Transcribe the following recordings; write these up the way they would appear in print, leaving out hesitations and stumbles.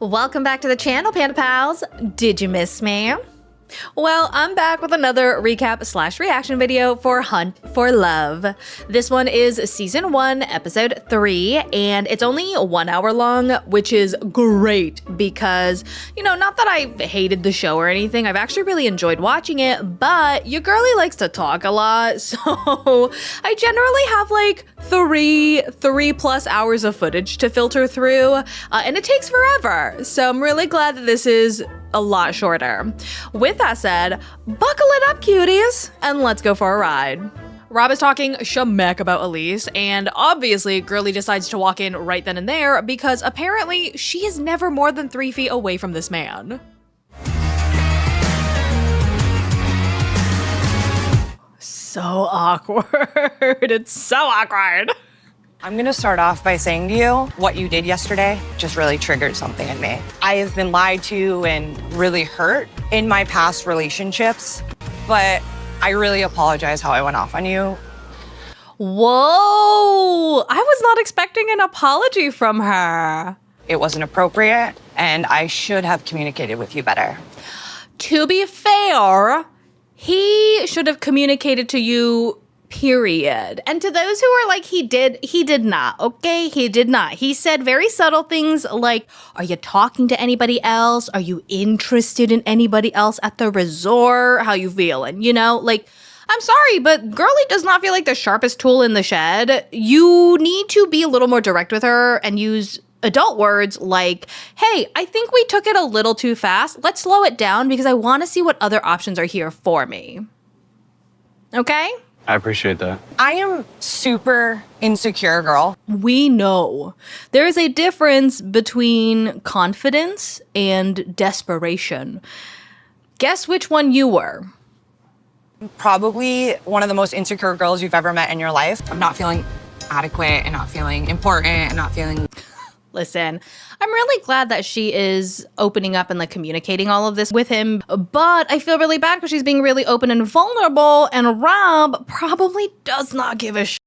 Welcome back to the channel, Panda Pals. Did you miss me? Well, I'm back with another recap / reaction video for Hunt for Love. This one is season 1, episode 3, and it's only 1 hour long, which is great because, you know, not that I hated the show or anything. I've actually really enjoyed watching it, but your girlie likes to talk a lot, so I generally have like three plus hours of footage to filter through, and it takes forever. So I'm really glad that this is a lot shorter. With that said, buckle it up, cuties, and let's go for a ride. Rob is talking shamek about Elise, and obviously Girlie decides to walk in right then and there because apparently she is never more than 3 feet away from this man. So awkward. It's so awkward. I'm gonna start off by saying to you, what you did yesterday just really triggered something in me. I have been lied to and really hurt in my past relationships, but I really apologize how I went off on you. Whoa, I was not expecting an apology from her. It wasn't appropriate, and I should have communicated with you better. To be fair, he should have communicated to you, period. And to those who are like, he did not, okay? He did not. He said very subtle things like, are you talking to anybody else? Are you interested in anybody else at the resort? How you feeling? You know, like, I'm sorry, but Girlie does not feel like the sharpest tool in the shed. You need to be a little more direct with her and use adult words like, hey, I think we took it a little too fast. Let's slow it down because I want to see what other options are here for me. Okay? I appreciate that. I am super insecure, girl. We know. There is a difference between confidence and desperation. Guess which one you were? Probably one of the most insecure girls you've ever met in your life. I'm not feeling adequate and not feeling important and not feeling... Listen, I'm really glad that she is opening up and like communicating all of this with him, but I feel really bad because she's being really open and vulnerable, and Rob probably does not give a shit,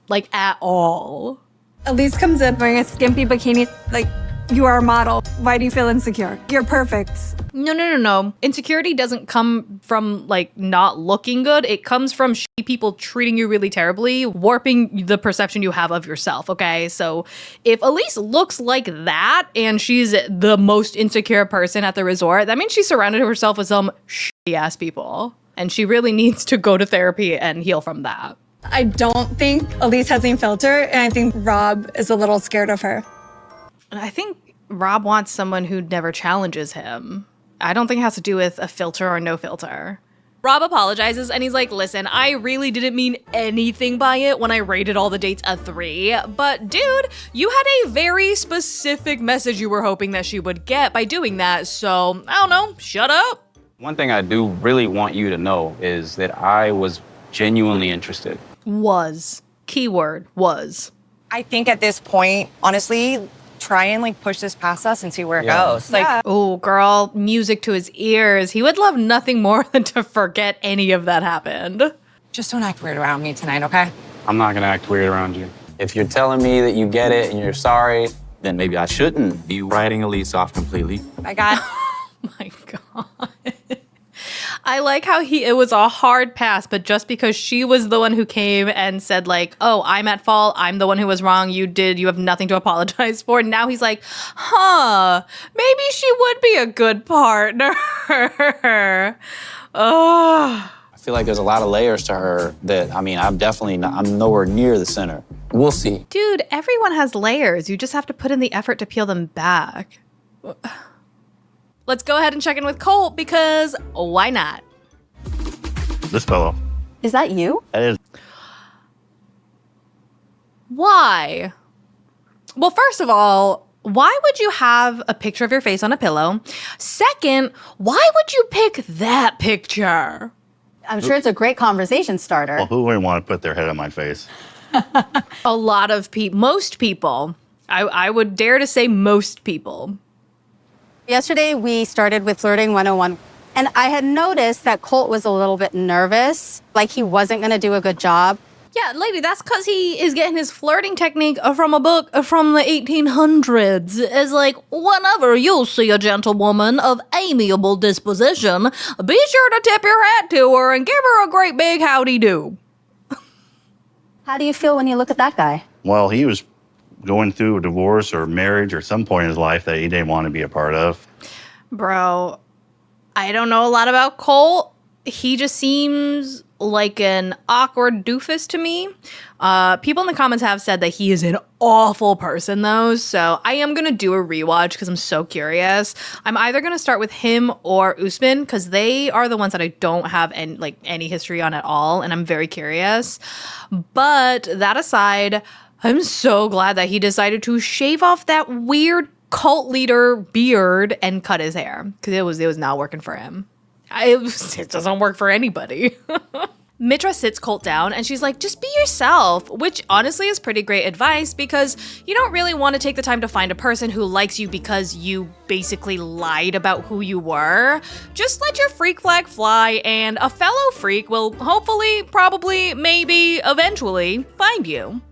like at all. Elise comes in wearing a skimpy bikini, like, you are a model. Why do you feel insecure? You're perfect. No. Insecurity doesn't come from like not looking good. It comes from shitty people treating you really terribly, warping the perception you have of yourself, okay? So if Elise looks like that and she's the most insecure person at the resort, that means she surrounded herself with some shitty ass people. And she really needs to go to therapy and heal from that. I don't think Elise has any filter, and I think Rob is a little scared of her. I think Rob wants someone who never challenges him. I don't think it has to do with a filter or no filter. Rob apologizes and he's like, listen, I really didn't mean anything by it when I rated all the dates a 3. But dude, you had a very specific message you were hoping that she would get by doing that. So, I don't know, shut up. One thing I do really want you to know is that I was genuinely interested. Was. Keyword, was. I think at this point, honestly, try and like push this past us and see where it goes. Like, oh, girl, music to his ears. He would love nothing more than to forget any of that happened. just don't act weird around me tonight, okay? I'm not gonna act weird around you. If you're telling me that you get it and you're sorry, then maybe I shouldn't be writing Elise off completely. I got... Oh my God. I like how it was a hard pass, but just because she was the one who came and said like, oh, I'm at fault, I'm the one who was wrong, you have nothing to apologize for. Now he's like, huh, maybe she would be a good partner. Oh. I feel like there's a lot of layers to her that, I mean, I'm nowhere near the center. We'll see. Dude, everyone has layers. You just have to put in the effort to peel them back. Let's go ahead and check in with Colt because why not? This fellow. Is that you? That is. Why? Well, first of all, why would you have a picture of your face on a pillow? Second, why would you pick that picture? I'm sure it's a great conversation starter. Well, who wouldn't want to put their head on my face? A lot of people, most people, I would dare to say most people. Yesterday, we started with Flirting 101, and I had noticed that Colt was a little bit nervous, like he wasn't going to do a good job. Yeah, lady, that's because he is getting his flirting technique from a book from the 1800s. It's like, whenever you see a gentlewoman of amiable disposition, be sure to tip your hat to her and give her a great big howdy-do. How do you feel when you look at that guy? Well, he was going through a divorce or marriage or some point in his life that he didn't want to be a part of. Bro, I don't know a lot about Colt. He just seems like an awkward doofus to me. People in the comments have said that he is an awful person though, so I am gonna do a rewatch because I'm so curious. I'm either gonna start with him or Usman because they are the ones that I don't have any history on at all, and I'm very curious. But that aside, I'm so glad that he decided to shave off that weird cult leader beard and cut his hair because it was not working for him. It doesn't work for anybody. Mitra sits Colt down and she's like, just be yourself, which honestly is pretty great advice because you don't really want to take the time to find a person who likes you because you basically lied about who you were. Just let your freak flag fly and a fellow freak will hopefully, probably, maybe, eventually find you.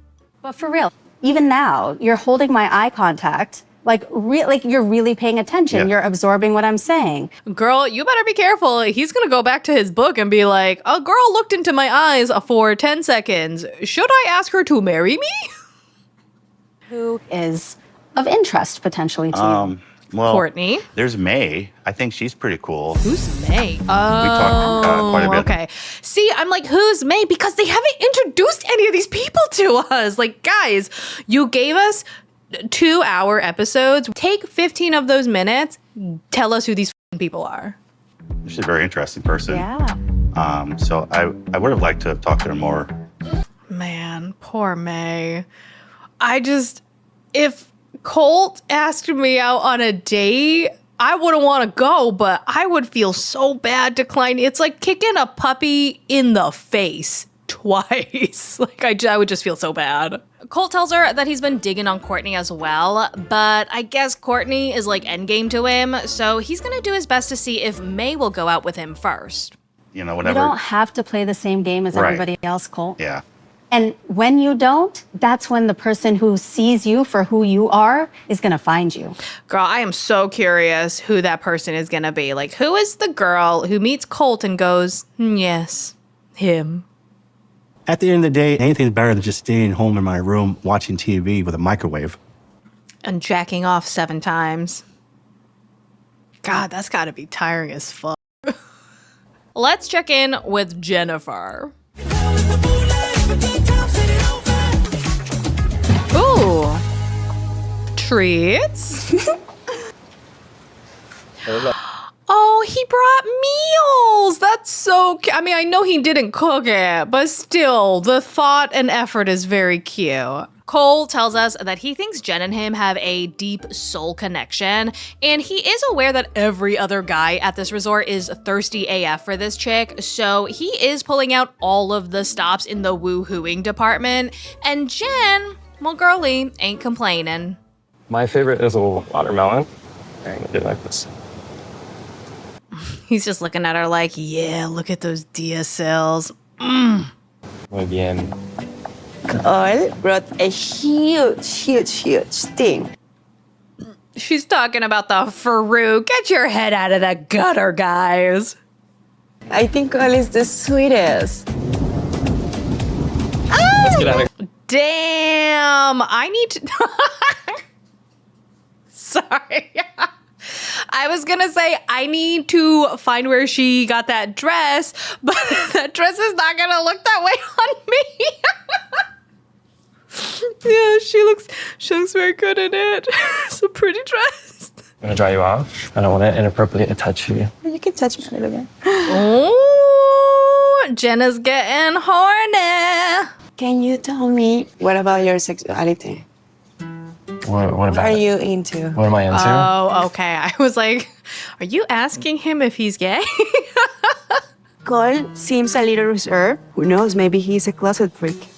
But for real, even now, you're holding my eye contact. Like you're really paying attention. Yeah. You're absorbing what I'm saying. Girl, you better be careful. He's gonna go back to his book and be like, a girl looked into my eyes for 10 seconds. Should I ask her to marry me? Who is of interest potentially to you? Well, Courtney. there's May. I think she's pretty cool. Who's May? We talked quite a bit. Okay. See, I'm like, who's May? Because they haven't introduced any of these people to us. Like, guys, you gave us 2-hour episodes. Take 15 of those minutes. Tell us who these people are. She's a very interesting person. Yeah. So I would have liked to have talked to her more. Man, poor May. If Colt asked me out on a date, I wouldn't want to go, but I would feel so bad declining. It's like kicking a puppy in the face twice. Like, I would just feel so bad. Colt tells her that he's been digging on Courtney as well, but I guess Courtney is like endgame to him, so he's gonna do his best to see if May will go out with him first. You know, You whatever. don't have to play the same game as Right. everybody else, Colt. Yeah. And when you don't, that's when the person who sees you for who you are is going to find you. Girl, I am so curious who that person is gonna be. Like, who is the girl who meets Colt and goes, yes, him? At the end of the day, anything's better than just staying home in my room watching TV with a microwave. And jacking off 7 times. God, that's gotta be tiring as fuck. Let's check in with Jennifer. Ooh. Treats. Oh, he brought meals. That's so cute. I mean, I know he didn't cook it, but still, the thought and effort is very cute. Cole tells us that he thinks Jen and him have a deep soul connection, and he is aware that every other guy at this resort is thirsty AF for this chick, so he is pulling out all of the stops in the woo-hooing department, and Jen, well, girlie, ain't complaining. My favorite is a watermelon. I did like this. He's just looking at her like, yeah, look at those DSLs. Muy bien. Cole brought a huge thing. She's talking about the fruit. Get your head out of the gutter, guys. I think Cole is the sweetest. Let's get out of here. Damn, I need to... Sorry. I was gonna say I need to find where she got that dress, but that dress is not gonna look that way on me. Yeah, she looks very good in it. It's a pretty dress. I'm gonna dry you off. I don't want to inappropriately touch you. You can touch me a little bit. Oh, Jenna's getting horny. Can you tell me what about your sexuality? What What about are it? you into? What am I into? Oh, okay. I was like, are you asking him if he's gay? Cole seems a little reserved. Who knows? Maybe he's a closet freak.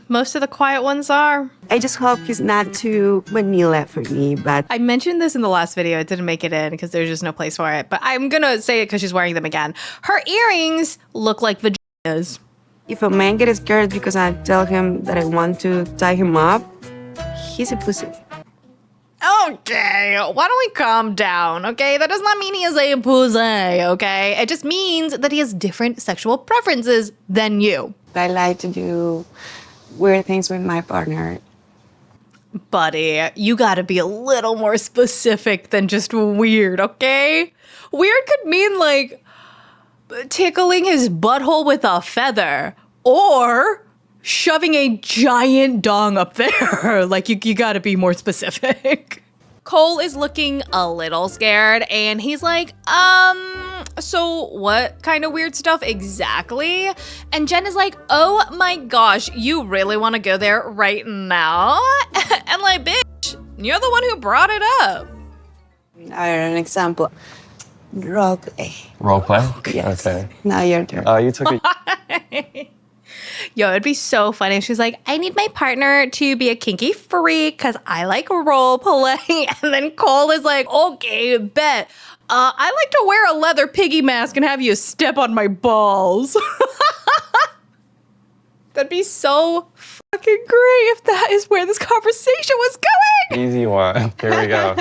Most of the quiet ones are. I just hope he's not too vanilla for me, but I mentioned this in the last video. It didn't make it in because there's just no place for it. But I'm going to say it because she's wearing them again. Her earrings look like vaginas. If a man gets scared because I tell him that I want to tie him up, he's a pussy. Okay, why don't we calm down, okay? That does not mean he is a pussy, okay? It just means that he has different sexual preferences than you. I like to do weird things with my partner. Buddy, you gotta be a little more specific than just weird, okay? Weird could mean like tickling his butthole with a feather or shoving a giant dong up there. Like, you gotta be more specific. Cole is looking a little scared and he's like, so what kind of weird stuff exactly? And Jen is like, oh my gosh, you really want to go there right now? And like, bitch, you're the one who brought it up. An example. Role play. Role play? Yes. Okay. Now your turn. You took it. Yo, it'd be so funny if she's like, I need my partner to be a kinky freak because I like role play. And then Cole is like, okay, bet. I like to wear a leather piggy mask and have you step on my balls. That'd be so fucking great if that is where this conversation was going. Easy one. Here we go.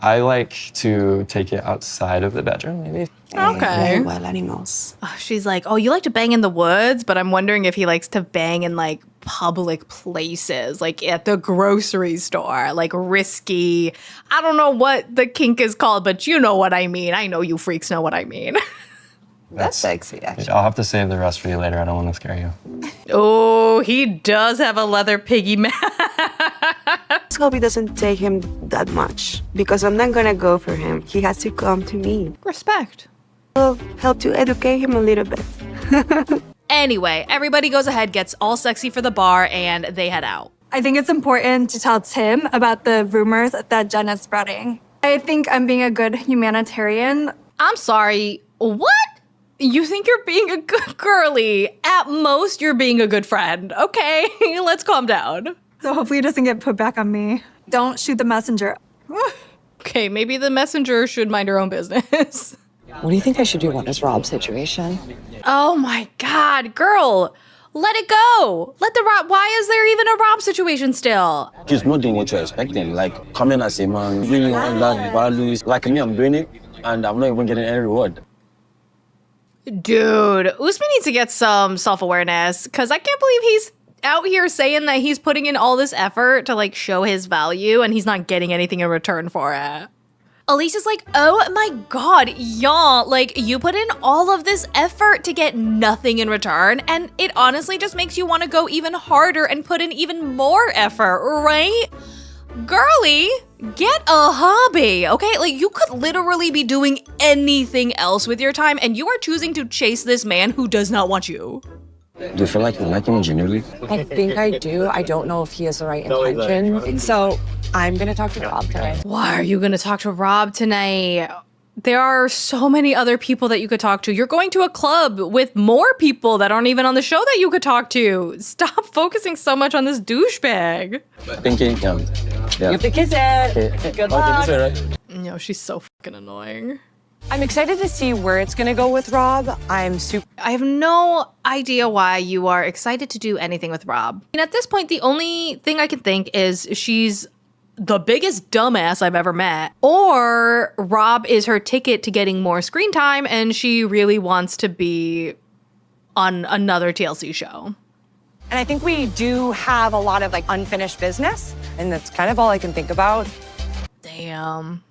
I like to take it outside of the bedroom, maybe. Okay. Wild animals. She's like, oh, you like to bang in the woods, but I'm wondering if he likes to bang in like public places, like at the grocery store, like risky. I don't know what the kink is called, but you know what I mean. I know you freaks know what I mean. That's sexy, actually. I'll have to save the rest for you later. I don't want to scare you. Oh, he does have a leather piggy mask. Let's hope it doesn't take him that much because I'm not gonna go for him. He has to come to me. Respect. I'll help to educate him a little bit. Anyway, everybody goes ahead, gets all sexy for the bar, and they head out. I think it's important to tell Tim about the rumors that Jen is spreading. I think I'm being a good humanitarian. I'm sorry, what? You think you're being a good girly. At most, you're being a good friend. Okay, let's calm down. So hopefully it doesn't get put back on me. Don't shoot the messenger. Okay, maybe the messenger should mind her own business. What do you think I should do on this Rob situation? Oh my God, girl, let it go. Let the Rob, why is there even a Rob situation still? She's not doing what you're expecting. Like, coming as a man, bringing all that values. Like me, I'm doing it, and I'm not even getting any reward. Dude, Usman needs to get some self-awareness because I can't believe he's out here saying that he's putting in all this effort to like show his value and he's not getting anything in return for it. Elise is like, oh my God, y'all, like you put in all of this effort to get nothing in return and it honestly just makes you want to go even harder and put in even more effort, right? Girly, get a hobby, okay? Like, you could literally be doing anything else with your time, and you are choosing to chase this man who does not want you. Do you feel like you like him genuinely? I think I do. I don't know if he has the right intention. So I'm going to talk to Rob today. Why are you going to talk to Rob tonight? There are so many other people that you could talk to. You're going to a club with more people that aren't even on the show that you could talk to. Stop focusing so much on this douchebag. Thinking, yeah. You have to kiss it. Good luck. No, she's so fucking annoying. I'm excited to see where it's going to go with Rob. I have no idea why you are excited to do anything with Rob. And at this point, the only thing I can think is she's the biggest dumbass I've ever met, or Rob is her ticket to getting more screen time and she really wants to be on another TLC show. And I think we do have a lot of like unfinished business, and that's kind of all I can think about. Damn.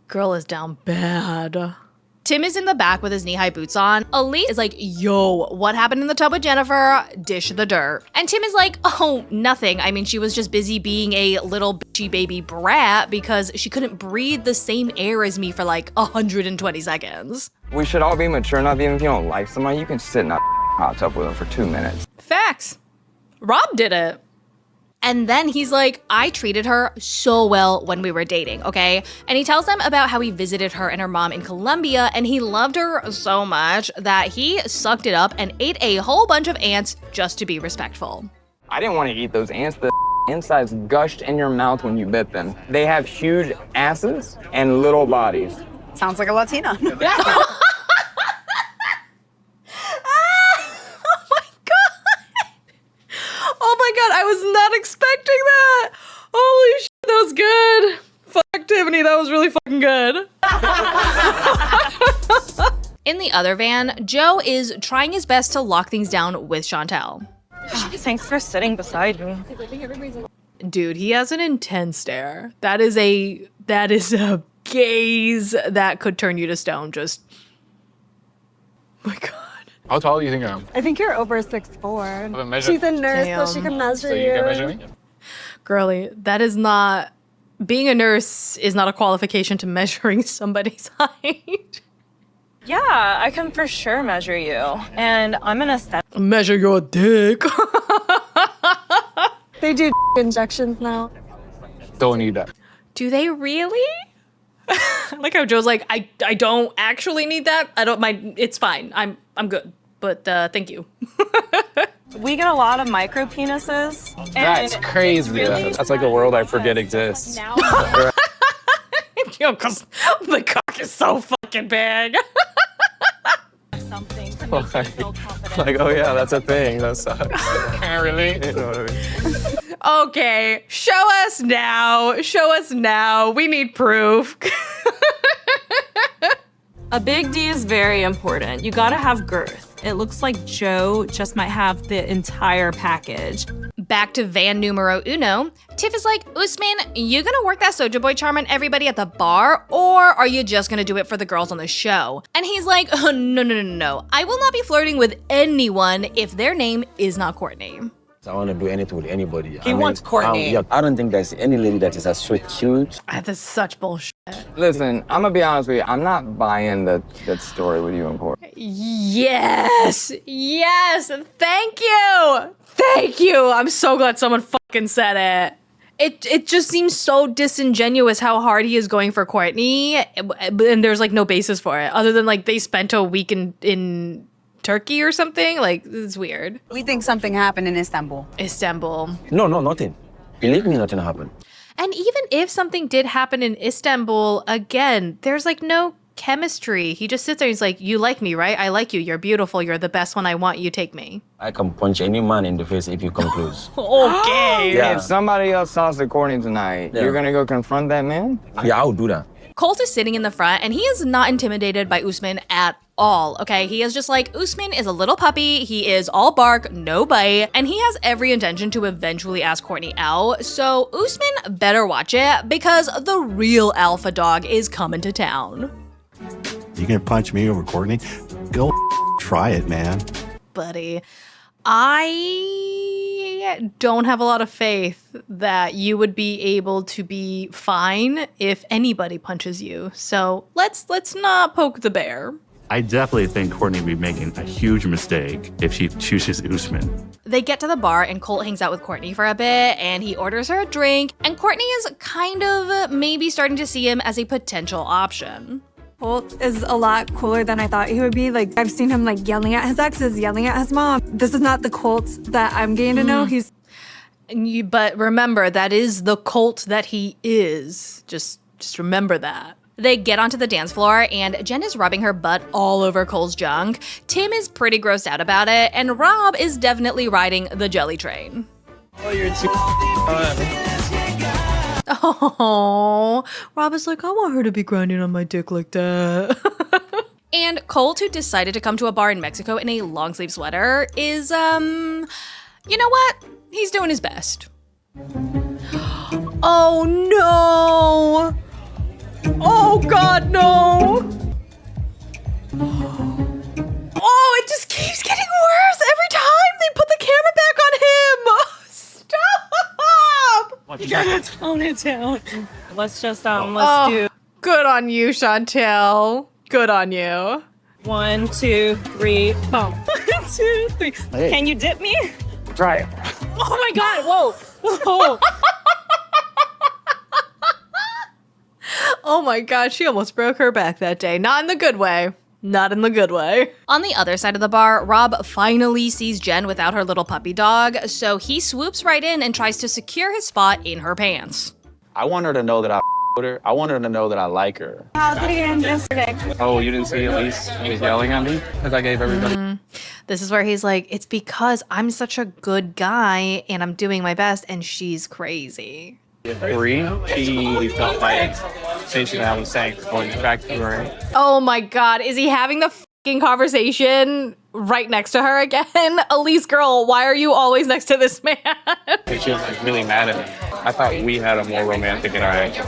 Girl is down bad. Tim is in the back with his knee-high boots on. Elise is like, yo, what happened in the tub with Jennifer? Dish the dirt. And Tim is like, oh, nothing. I mean, she was just busy being a little bitchy baby brat because she couldn't breathe the same air as me for like 120 seconds. We should all be mature enough, even if you don't like somebody, you can sit in a hot tub with them for 2 minutes. Facts. Rob did it. And then he's like, I treated her so well when we were dating, okay? And he tells them about how he visited her and her mom in Colombia, and he loved her so much that he sucked it up and ate a whole bunch of ants just to be respectful. I didn't want to eat those ants. The insides gushed in your mouth when you bit them. They have huge asses and little bodies. Sounds like a Latina. Oh my looking good. In the other van, Joe is trying his best to lock things down with Chantel. Thanks for sitting beside me. Dude, he has an intense stare. That is a gaze that could turn you to stone. Just, oh my God. How tall do you think I am? I think you're over 6'4". Measure. She's a nurse, Damn. so she can measure So you can measure me? Girly, that is not, being a nurse is not a qualification to measuring somebody's height. Yeah, I can for sure measure you. And I'm an aesthetic. Measure your dick. They do injections now. Don't need that. Do they really? Like how Joe's like, I don't actually need that. I don't mind. It's fine. I'm good. But thank you. We get a lot of micro penises. That's crazy. really That's like a world I forget exists. Now Yo, because the cock is so fucking big. something to make you feel confident. Like, oh yeah, that's a thing. That sucks. Can't relate. You know what I mean? Okay, show us now. Show us now. We need proof. A big D is very important. You gotta have girth. It looks like Joe just might have the entire package. Back to van numero uno. Tiff is like, Usman, you gonna work that Soja Boy charm on everybody at the bar, or are you just gonna do it for the girls on the show? And he's like, oh, no. I will not be flirting with anyone if their name is not Courtney. I want to do anything with anybody. He wants Courtney. Yeah, I don't think there's any lady that is as so cute. That's such bullshit. Listen, I'm gonna be honest with you. I'm not buying that story with you and Courtney. Yes. Thank you. I'm so glad someone fucking said it. It just seems so disingenuous how hard he is going for Courtney, and there's like no basis for it other than like they spent a week in Turkey or something. Like, it's weird. We think something happened in Istanbul. No, nothing. Believe me, nothing happened. And even if something did happen in Istanbul, again, there's like no chemistry. He just sits there and he's like, you like me, right? I like you. You're beautiful. You're the best one I want. You take me. I can punch any man in the face if you come close. Okay. Yeah. If somebody else talks to Courtney tonight, Yeah. you're gonna go confront that man? Yeah, I'll do that. Colt is sitting in the front and he is not intimidated by Usman at all, okay? He is just like, Usman is a little puppy, he is all bark, no bite, and he has every intention to eventually ask Courtney out, so Usman better watch it because the real alpha dog is coming to town. You gonna punch me over Courtney? Go try it, man. Buddy, I don't have a lot of faith that you would be able to be fine if anybody punches you. So let's not poke the bear. I definitely think Courtney would be making a huge mistake if she chooses Usman. They get to the bar and Colt hangs out with Courtney for a bit and he orders her a drink and Courtney is kind of maybe starting to see him as a potential option. Colt is a lot cooler than I thought he would be. Like, I've seen him like yelling at his exes, yelling at his mom. This is not the Colt that I'm getting to know. But remember, that is the Colt that he is. Just remember that. They get onto the dance floor and Jen is rubbing her butt all over Cole's junk. Tim is pretty grossed out about it and Rob is definitely riding the jelly train. Oh, you're too. Oh, Rob is like, I want her to be grinding on my dick like that. And Colt, who decided to come to a bar in Mexico in a long sleeve sweater, is, you know what? He's doing his best. Oh no! Oh God, no! Oh, it just keeps getting worse every time they put the camera back on him! Stop! Tone it down. Let's just Let's do. Good on you, Chantel. Good on you. 1, 2, 3, boom. 1, 2, 3. Hey. Can you dip me? Try it. Oh my God! Whoa! Oh my God, she almost broke her back that day. Not in the good way. Not in the good way. On the other side of the bar, Rob finally sees Jen without her little puppy dog, so he swoops right in and tries to secure his spot in her pants. I want her to know that I with her. I want her to know that I like her. How did it end yesterday? Oh, you didn't see Elise was yelling at me? Because I gave everybody. This is where he's like, it's because I'm such a good guy and I'm doing my best and she's crazy. 3. She felt like conversation that I was saying going back to her. Oh my God, is he having the fucking conversation right next to her again? Elise, girl, why are you always next to this man? She was like really mad at me. I thought we had a more romantic interaction.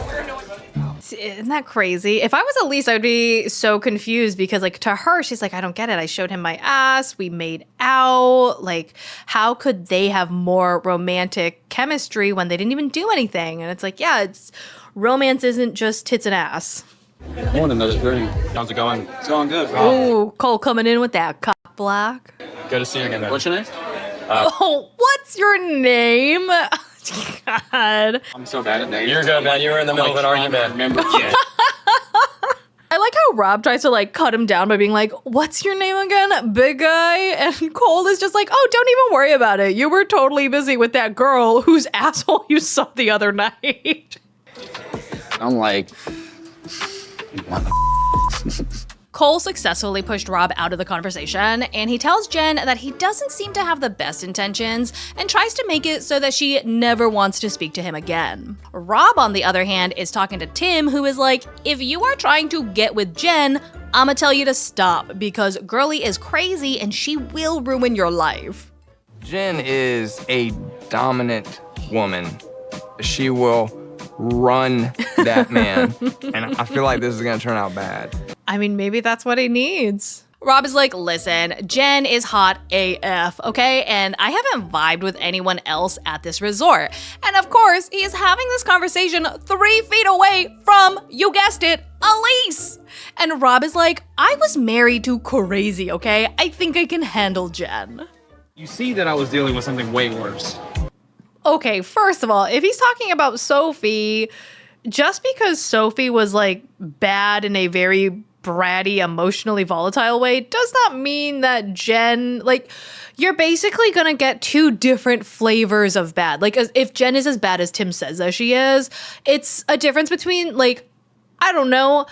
Isn't that crazy? If I was Elise, I'd be so confused because, like, to her, she's like, I don't get it. I showed him my ass. We made out. Like, how could they have more romantic chemistry when they didn't even do anything? And it's like, yeah, romance isn't just tits and ass. Morning, another dream. How's it going? It's going good, bro. Ooh, Cole coming in with that cock block. Good to see you again, man. What's your name? Oh, what's your name? God. I'm so bad at names. You're good, man. You were in the middle of an argument. Remember? Yeah. I like how Rob tries to like cut him down by being like, what's your name again? Big guy? And Cole is just like, oh, don't even worry about it. You were totally busy with that girl whose asshole you saw the other night. I'm like, Cole successfully pushed Rob out of the conversation, and he tells Jen that he doesn't seem to have the best intentions and tries to make it so that she never wants to speak to him again. Rob, on the other hand, is talking to Tim, who is like, if you are trying to get with Jen, I'ma tell you to stop because girly is crazy and she will ruin your life. Jen is a dominant woman. She will run that man. And I feel like this is gonna turn out bad. I mean, maybe that's what he needs. Rob is like, listen, Jen is hot AF, okay? And I haven't vibed with anyone else at this resort. And of course, he is having this conversation 3 feet away from, you guessed it, Elise. And Rob is like, I was married to crazy, okay? I think I can handle Jen. you see that I was dealing with something way worse. Okay, first of all, if he's talking about Sophie, just because Sophie was like bad in a very bratty, emotionally volatile way does not mean that Jen, like, you're basically gonna get 2 different flavors of bad. Like, if Jen is as bad as Tim says that she is, it's a difference between, like, I don't know,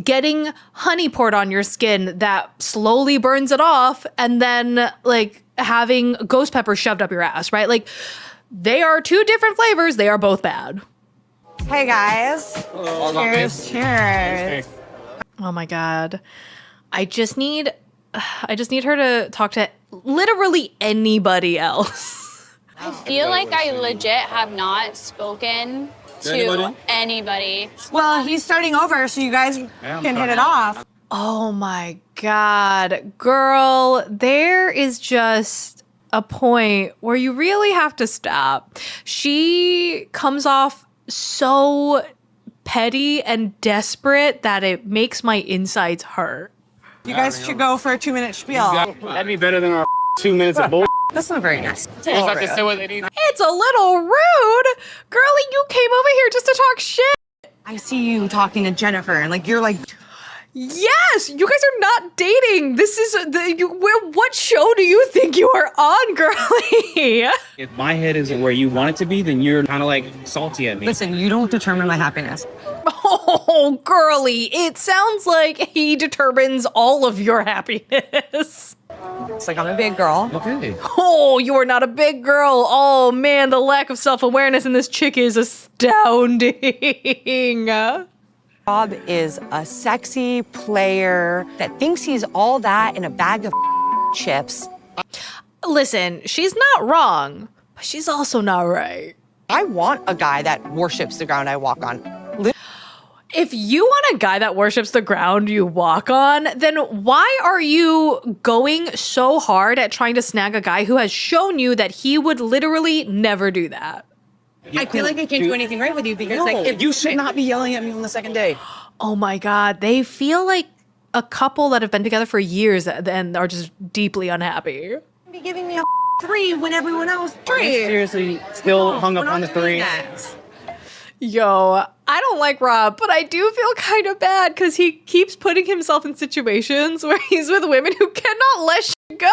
getting honey poured on your skin that slowly burns it off and then, like, having ghost pepper shoved up your ass, right? Like, they are 2 different flavors. They are both bad. Hey, guys. Cheers. Cheers. Oh my God. I just need her to talk to literally anybody else. I feel like I legit have not spoken to anybody. Well, he's starting over, so you guys can hit it off. Oh my God. Girl, there is just a point where you really have to stop. She comes off so petty and desperate that it makes my insides hurt. You guys should go for a 2-minute spiel. That'd be better than our 2 minutes of bull. That's not very nice. It's a little rude. Girlie, you came over here just to talk shit. I see you talking to Jennifer, and like you're like, yes, you guys are not dating. This is what show do you think you are on, girlie? If my head isn't where you want it to be, then you're kind of like salty at me. Listen, you don't determine my happiness. Oh, girlie, it sounds like he determines all of your happiness. It's like I'm a big girl. Okay. Oh, you are not a big girl. Oh man, the lack of self-awareness in this chick is astounding. Bob is a sexy player that thinks he's all that in a bag of chips. Listen, she's not wrong, but she's also not right. I want a guy that worships the ground I walk on. If you want a guy that worships the ground you walk on, then why are you going so hard at trying to snag a guy who has shown you that he would literally never do that? I feel like I can't do anything right with you because like if you should not be yelling at me on the second day. Oh my God, they feel like a couple that have been together for years and are just deeply unhappy. Be giving me a 3 when everyone else 3. Seriously, still hung up on the 3. Yo, I don't like Rob, but I do feel kind of bad because he keeps putting himself in situations where he's with women who cannot let shit go.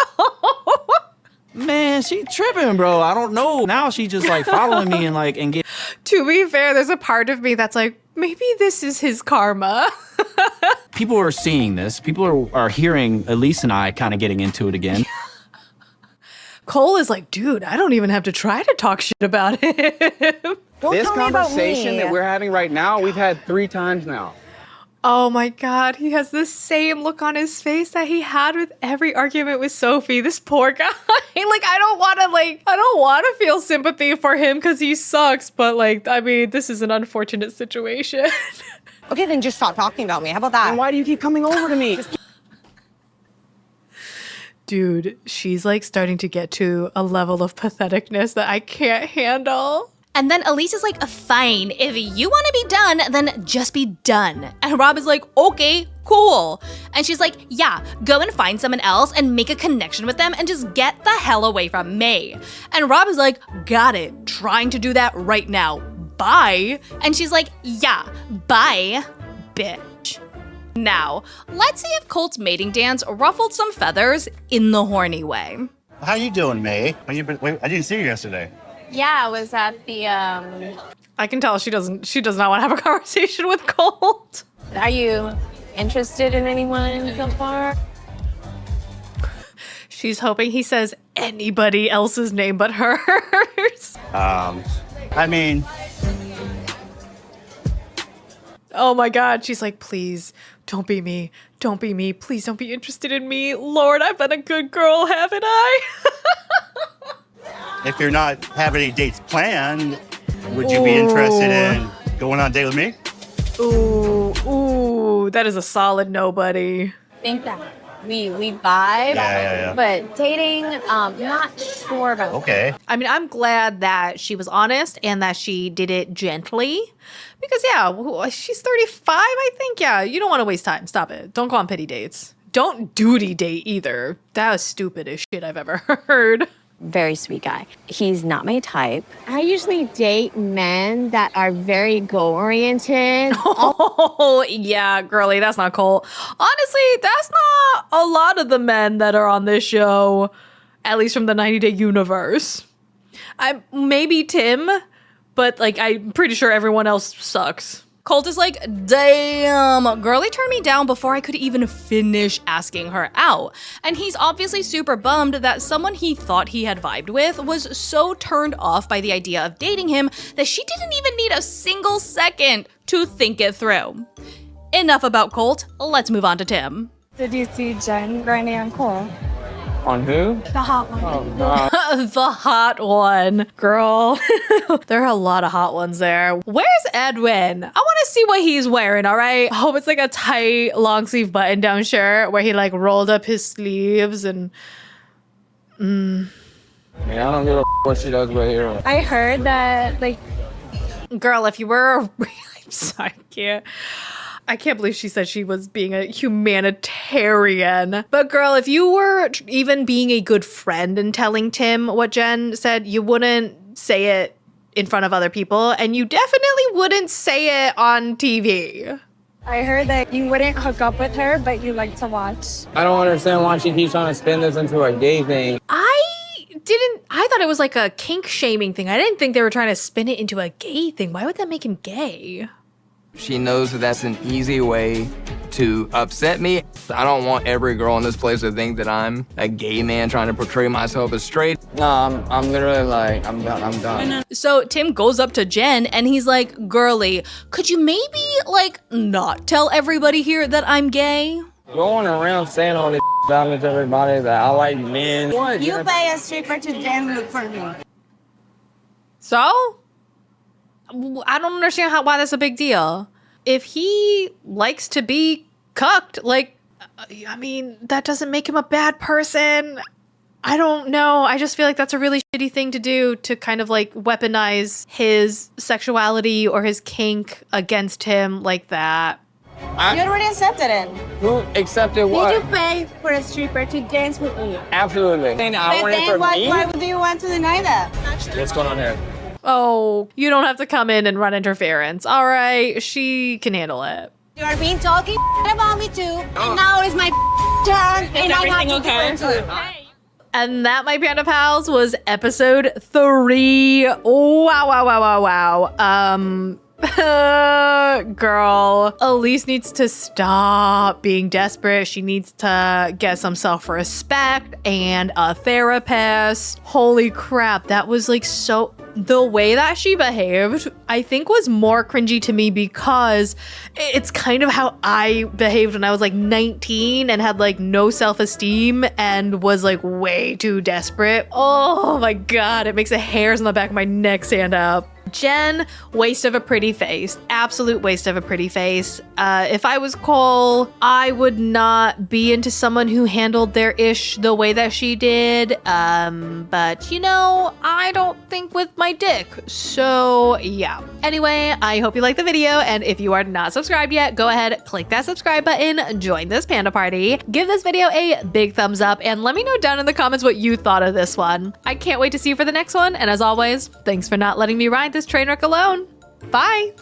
Man, she tripping, bro. I don't know. Now she just like following me and like and get. To be fair, there's a part of me that's like, maybe this is his karma. People are seeing this. People are hearing Elise and I kind of getting into it again. Cole is like, dude, I don't even have to try to talk shit about him. This conversation that we're having right now, we've had 3 times now. Oh my God, he has the same look on his face that he had with every argument with Sophie. This poor guy. I don't want to feel sympathy for him because he sucks. But this is an unfortunate situation. Okay, then just stop talking about me. How about that? And why do you keep coming over to me? Dude, she's starting to get to a level of patheticness that I can't handle. And then Elise is like, fine, if you want to be done, then just be done. And Rob is like, okay, cool. And she's like, yeah, go and find someone else and make a connection with them and just get the hell away from me. And Rob is like, got it, trying to do that right now. Bye. And she's like, yeah, bye, bitch. Now, let's see if Colt's mating dance ruffled some feathers in the horny way. How you doing, May? I didn't see you yesterday. Yeah, I was at the, I can tell she does not want to have a conversation with Colt. Are you interested in anyone so far? She's hoping he says anybody else's name but hers. Oh my God, she's like, please, don't be me. Don't be me. Please don't be interested in me. Lord, I've been a good girl, haven't I? If you're not having any dates planned, would you be interested in going on a date with me? Ooh, that is a solid nobody. I think that we vibe, Yeah. but dating, not sure about. Okay. I mean, I'm glad that she was honest and that she did it gently. Because, yeah, she's 35, I think. Yeah, you don't want to waste time. Stop it. Don't go on pity dates. Don't duty date either. That was stupid as shit I've ever heard. Very sweet guy. He's not my type. I usually date men that are very goal-oriented. Oh, yeah, girly, that's not Colt. Honestly, that's not a lot of the men that are on this show, at least from the 90-Day universe. Maybe Tim, but I'm pretty sure everyone else sucks. Colt is like, damn, girly turned me down before I could even finish asking her out. And he's obviously super bummed that someone he thought he had vibed with was so turned off by the idea of dating him that she didn't even need a single second to think it through. Enough about Colt, let's move on to Tim. Did you see Jen grinding on Cole? On who? The hot one. Oh, God. The hot one. Girl, there are a lot of hot ones there. Where's Edwin? I want to see what he's wearing, all right? I hope it's a tight, long sleeve button down shirt where he rolled up his sleeves and... Man, I don't give a what she does right here. I heard that, Girl, if you were a... I'm sorry, I can't believe she said she was being a humanitarian. But girl, if you were even being a good friend and telling Tim what Jen said, you wouldn't say it in front of other people, and you definitely wouldn't say it on TV. I heard that you wouldn't hook up with her, but you like to watch. I don't understand why she keeps trying to spin this into a gay thing. I thought it was a kink shaming thing. I didn't think they were trying to spin it into a gay thing. Why would that make him gay? She knows that that's an easy way to upset me. I don't want every girl in this place to think that I'm a gay man trying to portray myself as straight. No, I'm literally I'm done. So Tim goes up to Jen and he's like, girly, could you maybe not tell everybody here that I'm gay? Going around saying all this about me to everybody that I like men. What? You pay a stripper to Jen look for me. So? I don't understand why that's a big deal. If he likes to be cucked, that doesn't make him a bad person. I don't know. I just feel like that's a really shitty thing to do, to kind of weaponize his sexuality or his kink against him like that. You already accepted it. Who accepted what? Did you pay for a stripper to dance with me? Absolutely. But then why do you want to deny that? What's going on here? Oh, you don't have to come in and run interference. All right, she can handle it. You are being talking about me too, and now it's my turn, and I have to answer it. And that, my Panda Pals, was episode 3. Wow. Girl, Elise needs to stop being desperate. She needs to get some self-respect and a therapist. Holy crap, that was like so... The way that she behaved, I think was more cringy to me because it's kind of how I behaved when I was like 19 and had like no self-esteem and was like way too desperate. Oh my God, it makes the hairs on the back of my neck stand up. Jen, waste of a pretty face. Absolute waste of a pretty face. If I was Cole, I would not be into someone who handled their ish the way that she did. But you know, I don't think with my dick. So yeah. Anyway, I hope you liked the video. And if you are not subscribed yet, go ahead, click that subscribe button, join this panda party, give this video a big thumbs up, and let me know down in the comments what you thought of this one. I can't wait to see you for the next one. And as always, thanks for not letting me ride this train wreck alone. Bye.